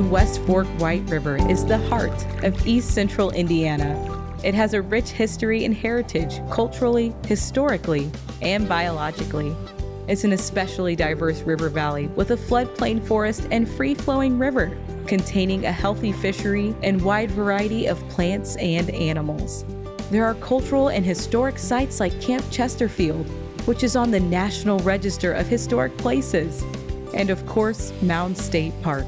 The West Fork White River is the heart of East Central Indiana. It has a rich history and heritage, culturally, historically, and biologically. It's an especially diverse river valley with a floodplain forest and free-flowing river, containing a healthy fishery and wide variety of plants and animals. There are cultural and historic sites like Camp Chesterfield, which is on the National Register of Historic Places, and of course, Mounds State Park,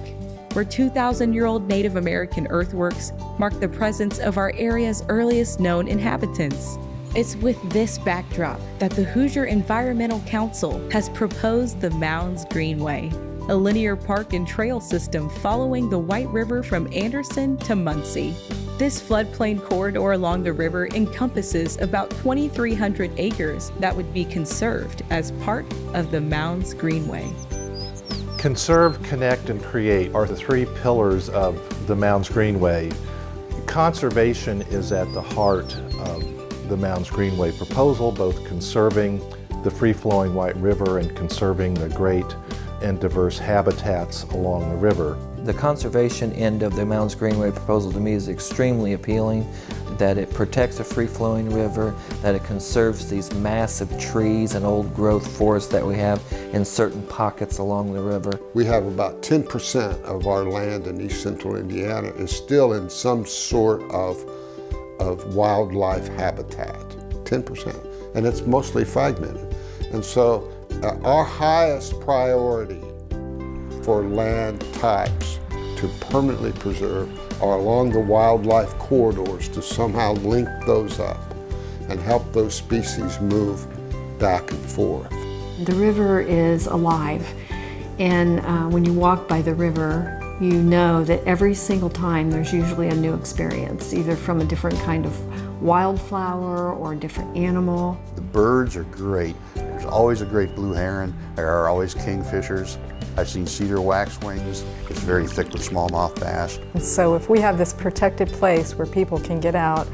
where 2,000-year-old Native American earthworks mark the presence of our area's earliest known inhabitants. It's with this backdrop that the Hoosier Environmental Council has proposed the Mounds Greenway, a linear park and trail system following the White River from Anderson to Muncie. This floodplain corridor along the river encompasses about 2,300 acres that would be conserved as part of the Mounds Greenway. Conserve, connect, and create are the three pillars of the Mounds Greenway. Conservation is at the heart of the Mounds Greenway proposal, both conserving the free-flowing White River and conserving the great and diverse habitats along the river. The conservation end of the Mounds Greenway proposal to me is extremely appealing, that it protects a free-flowing river, that it conserves these massive trees and old growth forests that we have in certain pockets along the river. We have about 10% of our land in East Central Indiana is still in some sort of wildlife habitat, 10%, and it's mostly fragmented. And so our highest priority for land types to permanently preserve are along the wildlife corridors to somehow link those up and help those species move back and forth. The river is alive, and when you walk by the river, you know that every single time there's usually a new experience, either from a different kind of wildflower or a different animal. The birds are great. There's always a great blue heron. There are always kingfishers. I've seen cedar waxwings. It's very thick with smallmouth bass. And so if we have this protected place where people can get out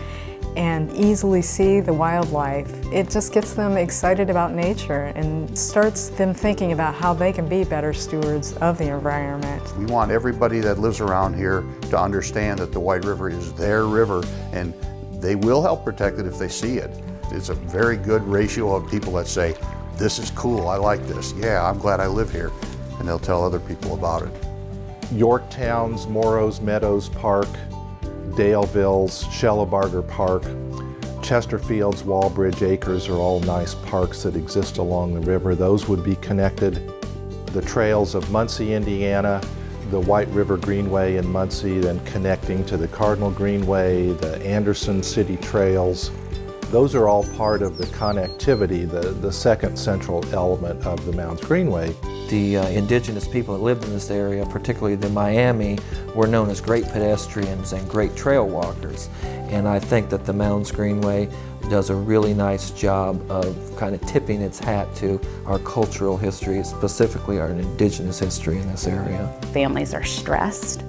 and easily see the wildlife, it just gets them excited about nature and starts them thinking about how they can be better stewards of the environment. We want everybody that lives around here to understand that the White River is their river, and they will help protect it if they see it. It's a very good ratio of people that say, this is cool, I like this. Yeah, I'm glad I live here. And they'll tell other people about it. Yorktown's Morrows Meadows Park, Daleville's Shellabarger Park, Chesterfield's Walbridge Acres are all nice parks that exist along the river. Those would be connected. The trails of Muncie, Indiana, the White River Greenway in Muncie, then connecting to the Cardinal Greenway, the Anderson City Trails. Those are all part of the connectivity, the second central element of the Mounds Greenway. The indigenous people that lived in this area, particularly the Miami, were known as great pedestrians and great trail walkers. And I think that the Mounds Greenway does a really nice job of kind of tipping its hat to our cultural history, specifically our indigenous history in this area. Families are stressed,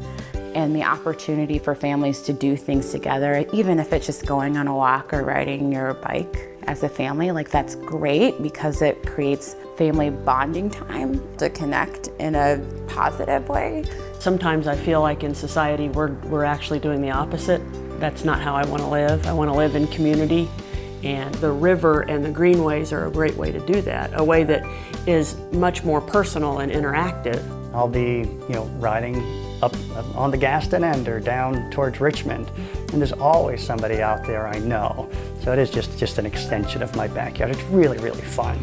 and the opportunity for families to do things together, even if it's just going on a walk or riding your bike as a family, like that's great because it creates family bonding time to connect in a positive way. Sometimes I feel like in society we're actually doing the opposite. That's not how I want to live. I want to live in community, and the river and the greenways are a great way to do that, a way that is much more personal and interactive. I'll be, riding up on the Gaston end or down towards Richmond, and there's always somebody out there I know. So it is just an extension of my backyard. It's really, really fun.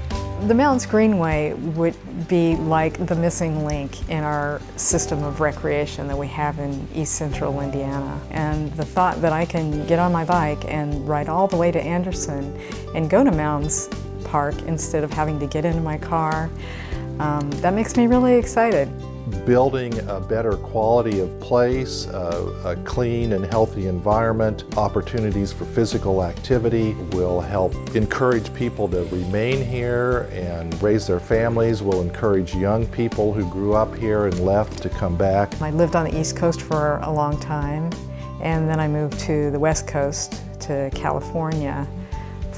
The Mounds Greenway would be like the missing link in our system of recreation that we have in East Central Indiana. And the thought that I can get on my bike and ride all the way to Anderson and go to Mounds Park instead of having to get into my car, that makes me really excited. Building a better quality of place, a clean and healthy environment, opportunities for physical activity will help encourage people to remain here and raise their families, will encourage young people who grew up here and left to come back. I lived on the East Coast for a long time, and then I moved to the West Coast, to California,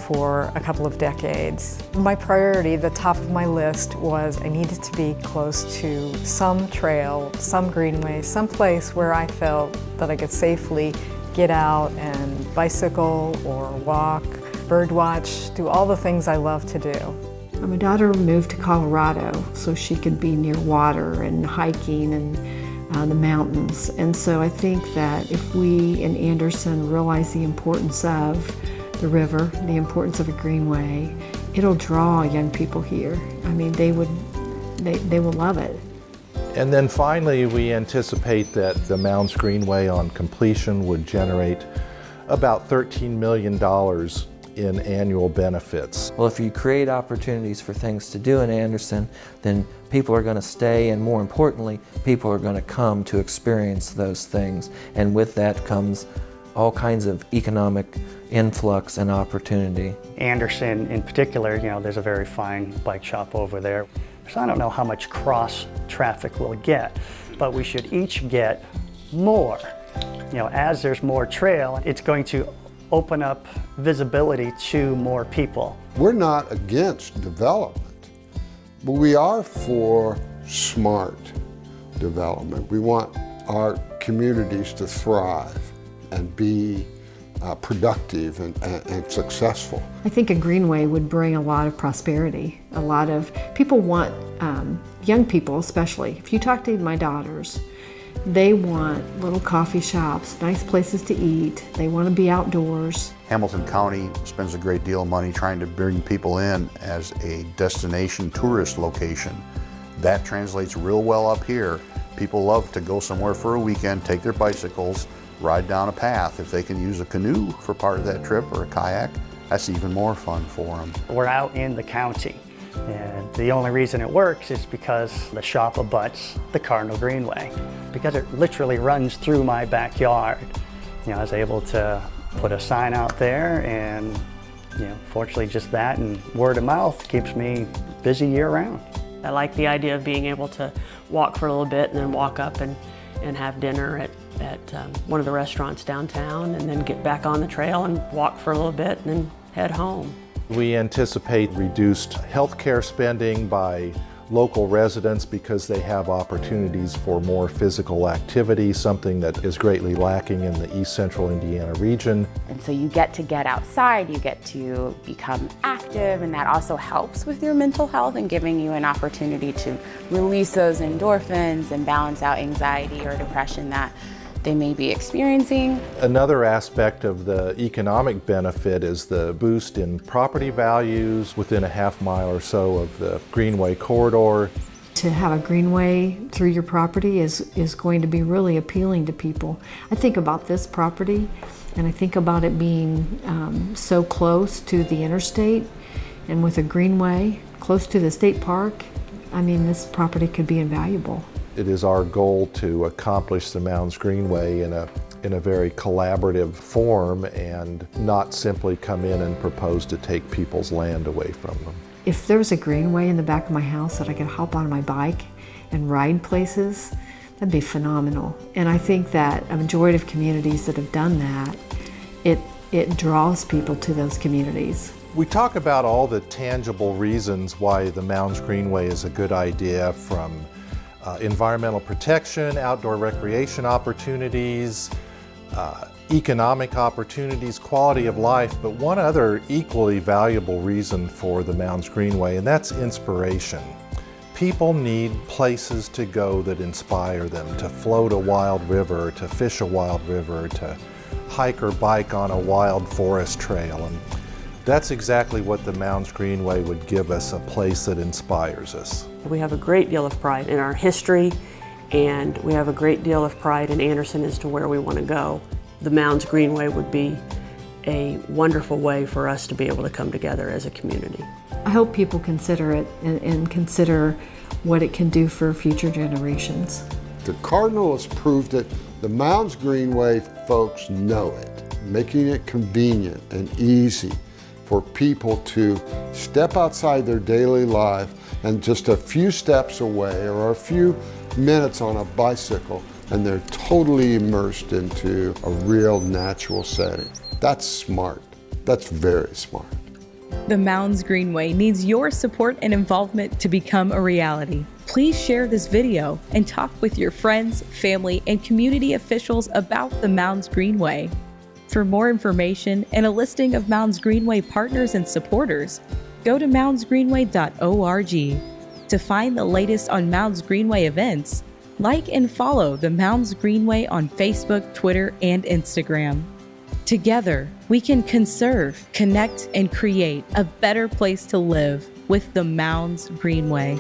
for a couple of decades. My priority, the top of my list, was I needed to be close to some trail, some greenway, some place where I felt that I could safely get out and bicycle or walk, birdwatch, do all the things I love to do. My daughter moved to Colorado so she could be near water and hiking and the mountains. And so I think that if we in Anderson realize the importance of the river, the importance of a greenway, it'll draw young people here. I mean, they will love it. And then finally, we anticipate that the Mounds Greenway on completion would generate about $13 million in annual benefits. Well, if you create opportunities for things to do in Anderson, then people are going to stay, and more importantly, people are going to come to experience those things. And with that comes all kinds of economic influx and opportunity. Anderson in particular, you know, there's a very fine bike shop over there. So I don't know how much cross traffic we'll get, but we should each get more. You know, as there's more trail, it's going to open up visibility to more people. We're not against development, but we are for smart development. We want our communities to thrive and be productive and successful. I think a greenway would bring a lot of prosperity. A lot of people want, young people especially, if you talk to my daughters, they want little coffee shops, nice places to eat. They want to be outdoors. Hamilton County spends a great deal of money trying to bring people in as a destination tourist location. That translates real well up here. People love to go somewhere for a weekend, take their bicycles, ride down a path. If they can use a canoe for part of that trip or a kayak, that's even more fun for them. We're out in the county, and the only reason it works is because the shop abuts the Cardinal Greenway, because it literally runs through my backyard. You know, I was able to put a sign out there, and you know, fortunately just that and word of mouth keeps me busy year round. I like the idea of being able to walk for a little bit and then walk up and have dinner at one of the restaurants downtown, and then get back on the trail and walk for a little bit and then head home. We anticipate reduced healthcare spending by local residents because they have opportunities for more physical activity, something that is greatly lacking in the East Central Indiana region. And so you get to get outside, you get to become active, and that also helps with your mental health and giving you an opportunity to release those endorphins and balance out anxiety or depression that they may be experiencing. Another aspect of the economic benefit is the boost in property values within a half mile or so of the Greenway corridor. To have a greenway through your property is going to be really appealing to people. I think about this property, and I think about it being so close to the interstate, and with a greenway close to the state park, I mean, this property could be invaluable. It is our goal to accomplish the Mounds Greenway in a very collaborative form and not simply come in and propose to take people's land away from them. If there was a greenway in the back of my house that I could hop on my bike and ride places, that'd be phenomenal. And I think that a majority of communities that have done that, it draws people to those communities. We talk about all the tangible reasons why the Mounds Greenway is a good idea, from environmental protection, outdoor recreation opportunities, economic opportunities, quality of life, but one other equally valuable reason for the Mounds Greenway, and that's inspiration. People need places to go that inspire them, to float a wild river, to fish a wild river, to hike or bike on a wild forest trail. And that's exactly what the Mounds Greenway would give us, a place that inspires us. We have a great deal of pride in our history, and we have a great deal of pride in Anderson as to where we want to go. The Mounds Greenway would be a wonderful way for us to be able to come together as a community. I hope people consider it and consider what it can do for future generations. The Cardinal has proved it. The Mounds Greenway folks know it, making it convenient and easy for people to step outside their daily life and just a few steps away or a few minutes on a bicycle, and they're totally immersed into a real natural setting. That's smart. That's very smart. The Mounds Greenway needs your support and involvement to become a reality. Please share this video and talk with your friends, family, and community officials about the Mounds Greenway. For more information and a listing of Mounds Greenway partners and supporters, go to moundsgreenway.org. To find the latest on Mounds Greenway events, like and follow the Mounds Greenway on Facebook, Twitter, and Instagram. Together, we can conserve, connect, and create a better place to live with the Mounds Greenway.